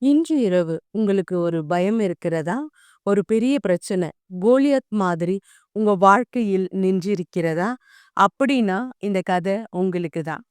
இன்று இரவு உங்களுக்கு ஒரு பயம் இருக்கிறதா? ஒரு பெரிய பிரச்சனை, கோலியத் மாதிரி உங்க வாழ்க்கையில் நின்றிருக்கிறதா? அப்படின்னா இந்த கதை உங்களுக்கு தான்.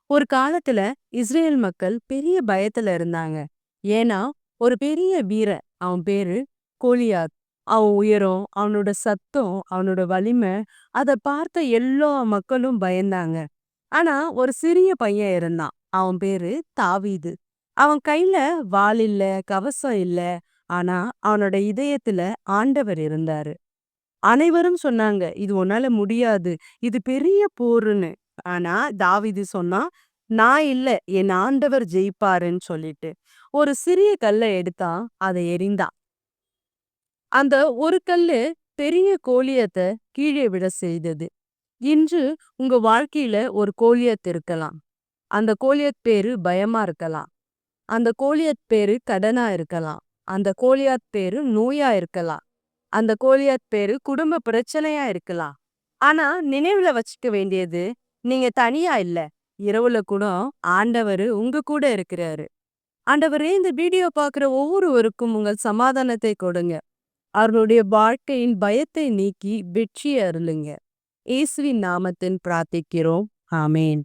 ஒரு காலத்துல இஸ்ரேல் மக்கள் பெரிய பயத்துல இருந்தாங்க. ஏன்னா, ஒரு பெரிய வீரன், அவன் பேரு கோலியாத். அவன் உயரம், அவனோட சத்தம், அவனோட வலிமை, அத பார்த்த எல்லா மக்களும் பயந்தாங்க. ஆனா, ஒரு சிறிய பையன் இருந்தான். அவன் பேரு தாவீது. அவன் கையில வாள் இல்ல, கவசம் இல்ல. ஆனா, அவனோட இதயத்துல ஆண்டவர் இருந்தாரு. அனைவரும் சொன்னாங்க, "இது உன்னால முடியாது. இது பெரிய போருன்னு." ஆனா, தாவீது சொன்னான், "நான் இல்ல, என் ஆண்டவர் ஜெயிப்பாருன்னு" சொல்லிட்டு. ஒரு சிறிய கல்ல எடுத்தான், அதை எறிந்தான். அந்த ஒரு கல்லு பெரிய கோலியத்த கீழே விழ செய்தது. இன்று உங்க வாழ்க்கையில ஒரு கோலியத் இருக்கலாம். அந்த கோலியத் பேரு பயமா இருக்கலாம். அந்த கோலியத் பேரு கடனா இருக்கலாம். அந்த கோலியாத் பேரு நோயா இருக்கலாம். அந்த கோலியாத் பேரு குடும்ப பிரச்சனையா இருக்கலாம். ஆனா நினைவுல வச்சுக்க வேண்டியது, நீங்க தனியா இல்ல. இரவுல கூட ஆண்டவரு உங்க கூட இருக்கிறாரு. ஆண்டவரே, இந்த வீடியோ பார்க்கிற ஒவ்வொருவருக்கும் உங்கள் சமாதானத்தை கொடுங்க. அவர்களுடைய வாழ்க்கையின் பயத்தை நீக்கி வெற்றியை அருளுங்க. இயேசுவின் நாமத்தில் பிரார்த்திக்கிறோம். ஆமேன்.